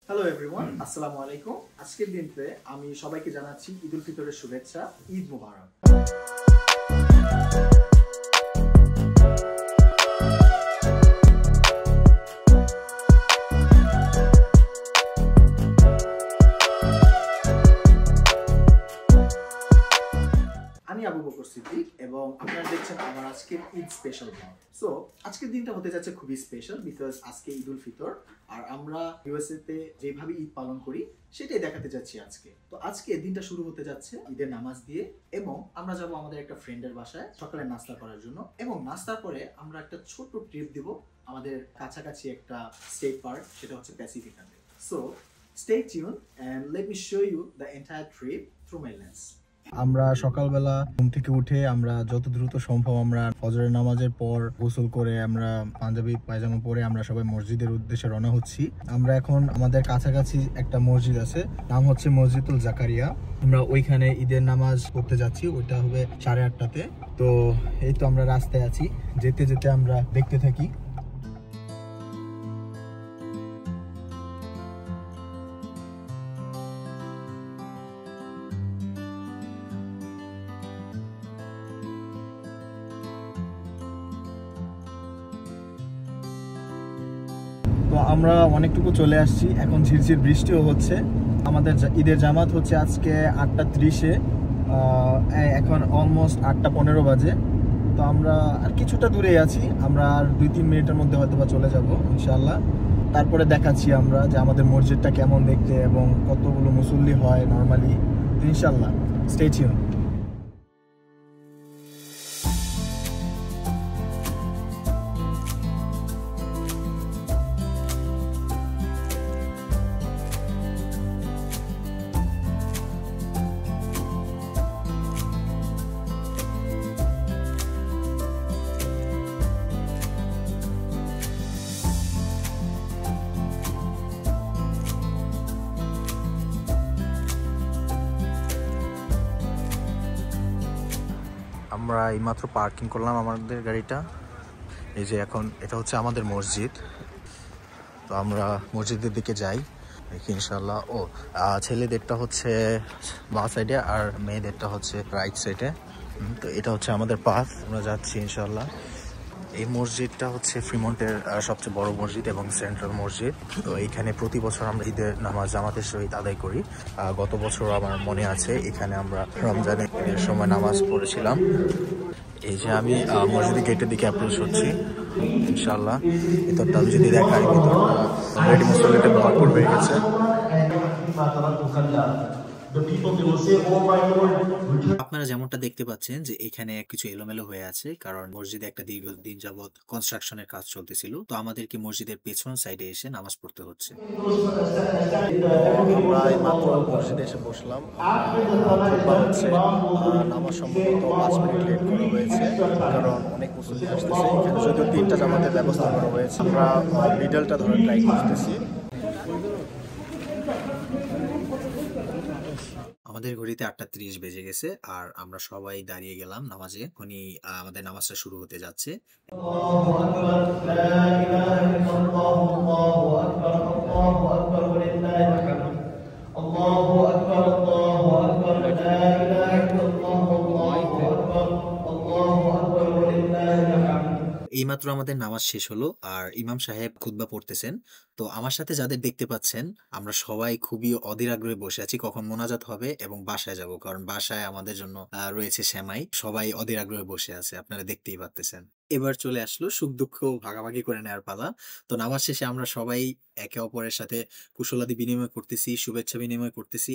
Hello everyone, আসসালামু আলাইকুম। আজকের দিনতে আমি সবাইকে জানাচ্ছি ঈদ উল ফিতরের শুভেচ্ছা। ঈদ মুবারক। আমি আবু বকর সিদ্দিক এবং আপনারা দেখছেন আমার আজকের ঈদ স্পেশাল ব্লগ। সো আজকের দিনটা হতে যাচ্ছে খুবই স্পেশাল বিকজ আজকে ঈদ উল ফিতর আর আমরা ইউএসএ তে যেভাবে ঈদ পালন করি সেটাই দেখাতে যাচ্ছি আজকে। তো আজকে দিনটা শুরু হতে যাচ্ছে ঈদের নামাজ দিয়ে এবং আমরা যাব আমাদের একটা ফ্রেন্ডের বাসায় সকালে নাস্তা করার জন্য এবং নাস্তার পরে আমরা একটা ছোট্ট ট্রিপ দিব আমাদের কাছাকাছি একটা স্টেট পার্ক, সেটা হচ্ছে প্যাসিফিকাতে। So stay tuned and let me show you the entire trip through my lens. আমরা সকালবেলা ঘুম থেকে উঠে আমরা যত দ্রুত সম্ভব আমরা ফজরের নামাজের পর গোসল করে আমরা পাঞ্জাবি পায়জামা পরে আমরা সবাই মসজিদের উদ্দেশ্যে রওনা হচ্ছি। আমরা এখন আমাদের কাছাকাছি একটা মসজিদ আছে, নাম হচ্ছে মসজিদুল জাকারিয়া। আমরা ওইখানে ঈদের নামাজ পড়তে যাচ্ছি, ওইটা হবে 8:30টাতে। তো এই তো আমরা রাস্তায় আছি, যেতে যেতে আমরা দেখতে থাকি। তো আমরা অনেকটুকু চলে আসছি, এখন ঝিরঝির বৃষ্টিও হচ্ছে। আমাদের ঈদের জামাত হচ্ছে আজকে 8:30-এ, এখন অলমোস্ট 8:15 বাজে। তো আমরা আর কিছুটা দূরে আছি, আমরা আর 2-3 মিনিটের মধ্যে হয়তো বা চলে যাব ইনশাআল্লাহ। তারপরে দেখাচ্ছি আমরা যে আমাদের মসজিদটা কেমন দেখতে এবং কতগুলো মুসল্লি হয় নর্মালি ইনশাআল্লাহ। Stay tune. আমরা এইমাত্র পার্কিং করলাম আমাদের গাড়িটা। এই যে এখন এটা হচ্ছে আমাদের মসজিদ। তো আমরা মসজিদের দিকে যাই, দেখি ইনশাল্লাহ। ও ছেলেদেরটা হচ্ছে বাঁ সাইডে আর মেয়েদেরটা হচ্ছে রাইট সাইডে। তো এটা হচ্ছে আমাদের পাথ, আমরা যাচ্ছি ইনশাল্লাহ। এই মসজিদটা হচ্ছে ফ্রিমন্টের সবচেয়ে বড় মসজিদ এবং সেন্ট্রাল মসজিদ। তো এইখানে প্রতি বছর আমরা ঈদের নামাজ জামাতের সহিত আদায় করি। গত বছর আমার মনে আছে এখানে আমরা রমজানের সময় নামাজ পড়েছিলাম। এই যে আমি মসজিদের গেটের দিকে অ্যাপ্রোচ হচ্ছি ইনশাল্লাহ। ভিতরটা আমি যদি দেখাই, ভিতরটা অলরেডি মুসল্লিতে ভরপুর হয়ে গেছে। আপনারা যেমনটা দেখতে পাচ্ছেন যে এখানে কিছু এলোমেলো হয়ে আছে, কারণ মসজিদে একটা দীর্ঘদিন যাবত কনস্ট্রাকশনের কাজ চলতেছিল। তো আমাদেরকে মসজিদের পেছন সাইডে এসে নামাজ পড়তে হচ্ছে। আমরা মাত্র মসজিদে এসে বসলাম। নামাজ সম্ভবত 5 মিনিট লেট করা হয়েছে, কারণ অনেক মুসল্লি আসতেছে। এখানে যদিও 3টা জামাতের ব্যবস্থা করা হয়েছে, আমরা মিডলটা ধরে ট্রাই করতেছি। আমাদের ঘড়িতে 8:30 বেজে গেছে আর আমরা সবাই দাঁড়িয়ে গেলাম নামাজে। এখনই আমাদের নামাজটা শুরু হতে যাচ্ছে। এইমাত্র আমাদের নামাজ শেষ হলো আর ইমাম সাহেব খুতবা পড়তেছেন। তো আমার সাথে যাদের দেখতে পাচ্ছেন, আমরা সবাই খুবই অধীর আগ্রহে বসে আছি কখন মোনাজাত হবে এবং বাসায় যাব, কারণ বাসায় আমাদের জন্য রয়েছে সেমাই। সবাই অধীর আগ্রহে বসে আছে, আপনারা দেখতেই পাচ্ছেন। এবার চলে আসলো সুখ দুঃখ ভাগাভাগি করে নেওয়ার পালা। তো নামাজ শেষে আমরা সবাই একে অপরের সাথে কুশলাদি বিনিময় করতেছি, শুভেচ্ছা বিনিময় করতেছি।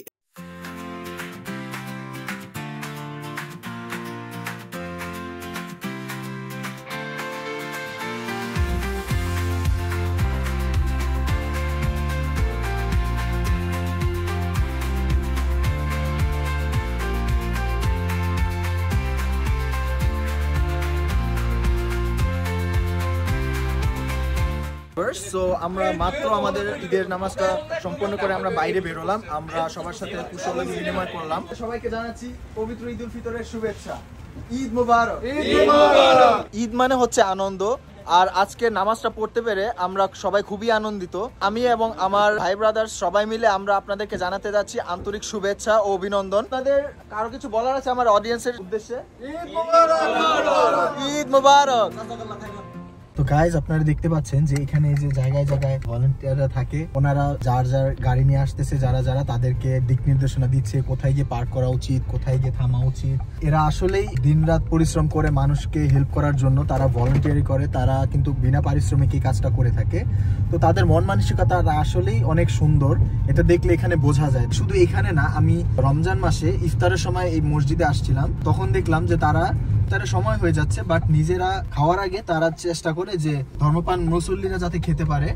সো আমরা মাত্র আমাদের ঈদের নামাজটা সম্পন্ন করে আমরা বাইরে বেরোলাম। আমরা সবার সাথে কুশলাদি বিনিময় করলাম। সবাইকে জানাচ্ছি পবিত্র ঈদ উল ফিতরের শুভেচ্ছা। ঈদ মুবারক। ঈদ মানে হচ্ছে আনন্দ, আর আজকে নামাজটা পড়তে পেরে আমরা সবাই খুবই আনন্দিত। আমি এবং আমার ভাই ব্রাদার্স সবাই মিলে আমরা আপনাদেরকে জানাতে যাচ্ছি আন্তরিক শুভেচ্ছা ও অভিনন্দন। আপনাদের কারো কিছু বলার আছে আমার অডিয়েন্সের উদ্দেশ্যে? ঈদ মোবারক। তো গাইজ আপনারা দেখতে পাচ্ছেন যে এখানে যে জায়গায় জায়গায় ভলান্টিয়াররা থাকে, ওনারা যার যার গাড়ি নিয়ে আসতেছে, যারা তাদেরকে দিক নির্দেশনা দিচ্ছে কোথায় গিয়ে পার্ক করা উচিত, কোথায় গিয়ে থামা উচিত। এরা আসলেই দিনরাত পরিশ্রম করে মানুষকে হেল্প করার জন্য তারা ভলান্টিয়ারি করে, তারা কিন্তু বিনা পারিশ্রমিক এই কাজটা করে থাকে। তো তাদের মন মানসিকতা আসলেই অনেক সুন্দর, এটা দেখলে এখানে বোঝা যায়। শুধু এখানে না, আমি রমজান মাসে ইফতারের সময় এই মসজিদে আসছিলাম, তখন দেখলাম যে তারা সময় হয়ে যাচ্ছে বাট নিজেরা খাওয়ার আগে তারা চেষ্টা করে যে ধর্মপ্রাণ মুসল্লিরা যাতে খেতে পারে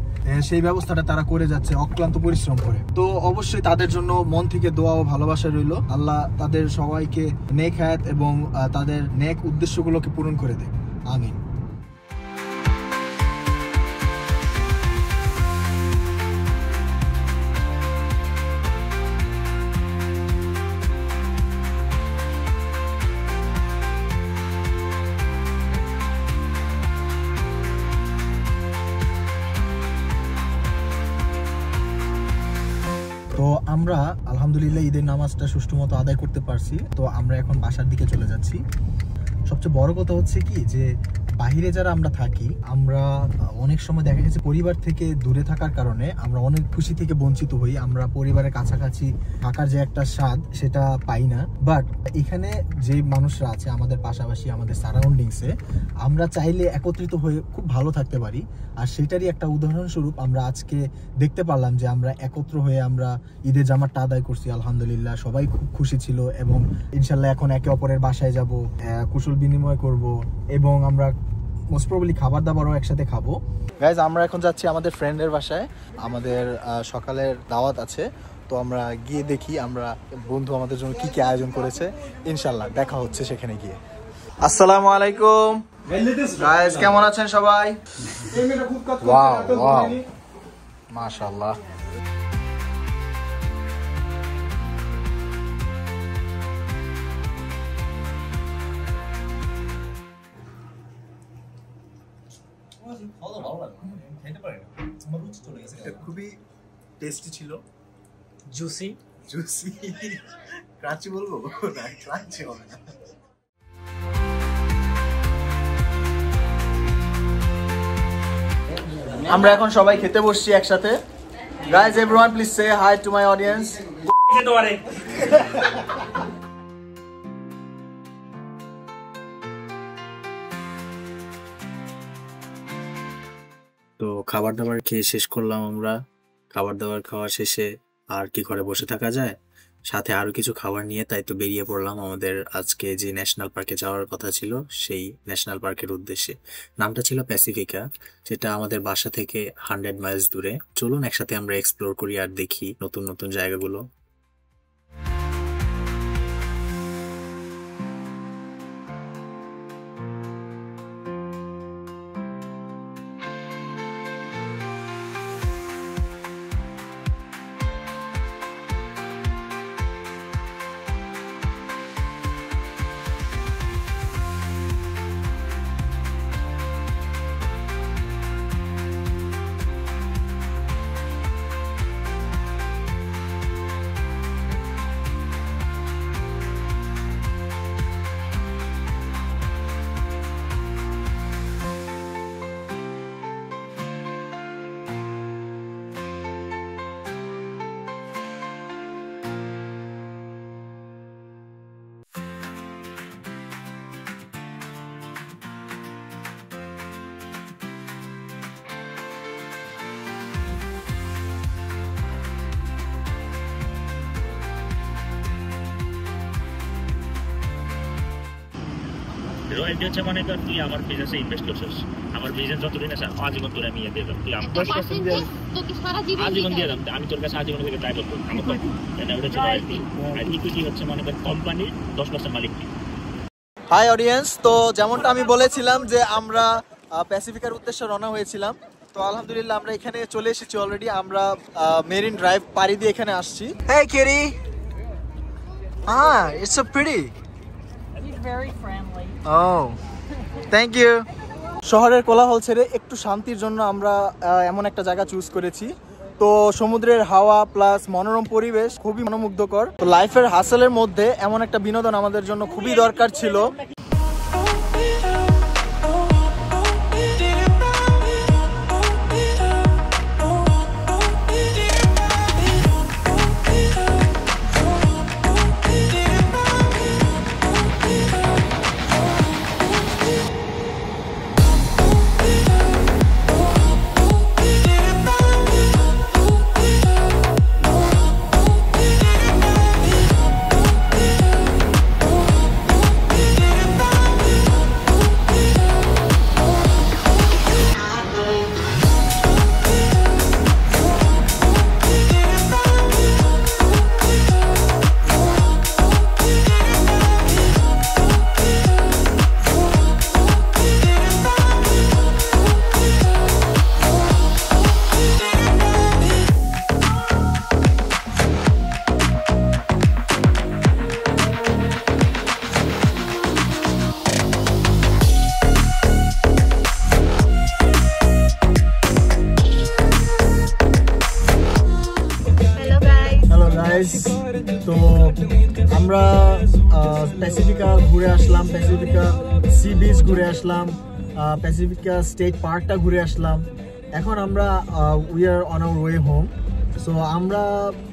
সেই ব্যবস্থাটা তারা করে যাচ্ছে অক্লান্ত পরিশ্রম করে। তো অবশ্যই তাদের জন্য মন থেকে দোয়া ও ভালোবাসা রইল। আল্লাহ তাদের সবাইকে নেক হায়াত এবং তাদের নেক উদ্দেশ্যগুলোকে পূরণ করে দেয়। আমিন। তো আমরা আলহামদুলিল্লাহ ঈদের নামাজটা সুষ্ঠু মতো আদায় করতে পারছি। তো আমরা এখন বাসার দিকে চলে যাচ্ছি। সবচেয়ে বড় কথা হচ্ছে কি যে বাহিরে যারা আমরা থাকি, আমরা অনেক সময় দেখা গেছে পরিবার থেকে দূরে থাকার কারণে আমরা অনেক খুশি থেকে বঞ্চিত হই। আমরা পরিবারের কাছাকাছি থাকার যে একটা স্বাদ সেটা পাই না। বাট এখানে যে মানুষরা আছে আমাদের পাশাপাশি, আমাদের সারাউন্ডিংসে, আমরা চাইলে একত্রিত হয়ে খুব ভালো থাকতে পারি। আর সেটারই একটা উদাহরণস্বরূপ আমরা আজকে দেখতে পারলাম যে আমরা একত্র হয়ে আমরা ঈদের জামাতটা আদায় করছি। আলহামদুলিল্লাহ সবাই খুব খুশি ছিল এবং ইনশাল্লাহ এখন একে অপরের বাসায় যাব, কুশল বিনিময় করব এবং আমরা মোস্ট প্রবাবলি খাবার দাবারও একসাথে খাবো। গাইজ আমরা এখন যাচ্ছি আমাদের ফ্রেন্ডের বাসায়, আমাদের সকালের দাওয়াত আছে। তো আমরা গিয়ে দেখি আমরা বন্ধু আমাদের জন্য কি কি আয়োজন করেছে। ইনশাল্লাহ দেখা হচ্ছে সেখানে গিয়ে। আসসালামু আলাইকুম গাইজ, কেমন আছেন সবাই? ওয়াও ওয়াও মাশাআল্লাহ। খুবই টেস্টি ছিল, জুসি জুসি, ক্রাঞ্চি বলবো না, ক্রাঞ্চি হবে না। আমরা এখন সবাই খেতে বসছি একসাথে। Guys everyone please say hi to my audience. তো খাবার দাবার খেয়ে শেষ করলাম আমরা। খাবার দাবার খাওয়া শেষে আর কি ঘরে বসে থাকা যায়, সাথে আরো কিছু খাবার নিয়ে তাই তো বেরিয়ে পড়লাম আমাদের আজকে যে ন্যাশনাল পার্কে যাওয়ার কথা ছিল সেই ন্যাশনাল পার্কের উদ্দেশ্যে। নামটা ছিল প্যাসিফিকা, যেটা আমাদের বাসা থেকে 100 মাইলস দূরে। চলুন একসাথে আমরা এক্সপ্লোর করি আর দেখি নতুন নতুন জায়গাগুলো। রয়্যালটি হচ্ছে মনে কর তুই আমার বিজনেসে ইনভেস্ট করছিস, আমার বিজনেস যতদিন আছে আজীবন তোর আমি দিয়ে দেব, তুই আমার 10% দিয়ে আজীবন দিয়ে দেব, আমি তোর কাছে আজীবন থেকে ট্রাই করবো আমার তো এটা হচ্ছে রয়্যালটি। আর ইকুইটি হচ্ছে মনে কর কোম্পানির 10% মালিক। হাই অডিয়েন্স, তো যেমনটা আমি বলেছিলাম যে আমরা প্যাসিফিকার উদ্দেশ্যে রওনা হয়েছিলাম। তো আলহামদুলিল্লাহ আমরা এখানে চলে এসেছি অলরেডি। আমরা মেরিন ড্রাইভ পাড়ি দিয়ে এখানে আসছি। Hey Kitty, it's so pretty. He's very friendly. Oh, thank you. শহরের কোলাহল ছেড়ে একটু শান্তির জন্য আমরা এমন একটা জায়গা চুজ করেছি। তো সমুদ্রের হাওয়া প্লাস মনোরম পরিবেশ খুবই মনোমুগ্ধকর। তো লাইফের হাসেলের মধ্যে এমন একটা বিনোদন আমাদের জন্য খুবই দরকার ছিল। তো আমরা প্যাসিফিকা ঘুরে আসলাম, প্যাসিফিকা সি বিচ ঘুরে আসলাম, প্যাসিফিকা স্টেট পার্কটা ঘুরে আসলাম। এখন আমরা we are on our way home. So আমরা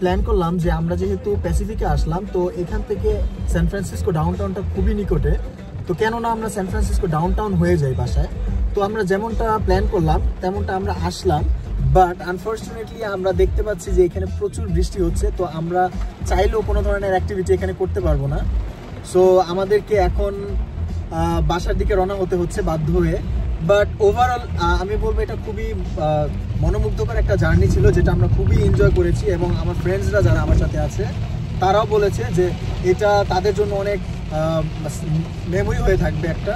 প্ল্যান করলাম যে আমরা যেহেতু প্যাসিফিকে আসলাম, তো এখান থেকে সান ফ্রান্সিসকো ডাউনটাউনটা খুবই নিকটে, তো কেননা আমরা সান ফ্রান্সিসকো ডাউনটাউন হয়ে যাই বাসায়। তো আমরা যেমনটা প্ল্যান করলাম তেমনটা আমরা আসলাম, বাট আনফর্চুনেটলি আমরা দেখতে পাচ্ছি যে এখানে প্রচুর বৃষ্টি হচ্ছে। তো আমরা চাইলেও কোনো ধরনের অ্যাক্টিভিটি এখানে করতে পারবো না। সো আমাদেরকে এখন বাসার দিকে রওনা হতে হচ্ছে বাধ্য হয়ে। বাট ওভারঅল আমি বলবো এটা খুবই মনোমুগ্ধকর একটা জার্নি ছিল, যেটা আমরা খুবই এনজয় করেছি। এবং আমার ফ্রেন্ডসরা যারা আমার সাথে আছে তারাও বলেছে যে এটা তাদের জন্য অনেক মেমোরি হয়ে থাকবে একটা।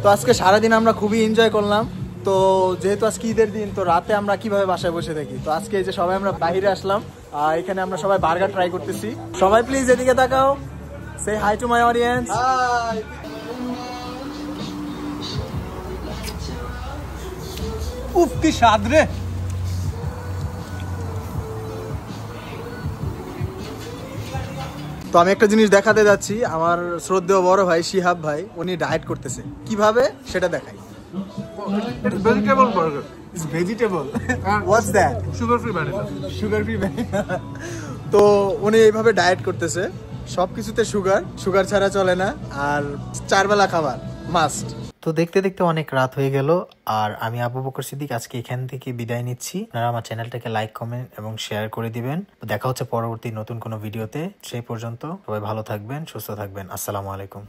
তো আজকে সারাদিন আমরা খুবই এনজয় করলাম। তো যেহেতু আজকে ঈদের দিন, তো রাতে আমরা কিভাবে বাসায় বসে থাকি, তো আজকে এই যে সবাই আমরা বাইরে আসলাম, আর এখানে আমরা সবাই বার্গার ট্রাই করতেছি। সবাই প্লিজ এদিকে তাকাও, say hi to my audience. Hi. উফ কি স্বাদ রে। তো আমি একটা জিনিস দেখাতে যাচ্ছি, আমার শ্রদ্ধেয় বড় ভাই শিহাব ভাই উনি ডায়েট করতেছে, কিভাবে সেটা দেখাই। It's vegetable burger. It's vegetable. What's that? Sugar free vanilla. Sugar free vanilla. তো উনি এইভাবে ডায়েট করতেছে, সবকিছুতে সুগার ছাড়া চলে না, আর 4 বেলা খাবার মাস্ট। তো দেখতে দেখতে অনেক রাত হয়ে গেল, আর আমি আবু বকর সিদ্দিক আজকে এখান থেকে বিদায় নিচ্ছি। আপনারা আমার চ্যানেলটাকে লাইক, কমেন্ট এবং শেয়ার করে দিবেন। দেখা হচ্ছে পরবর্তী নতুন কোনো ভিডিওতে। সেই পর্যন্ত সবাই ভালো থাকবেন, সুস্থ থাকবেন। আসসালামু আলাইকুম।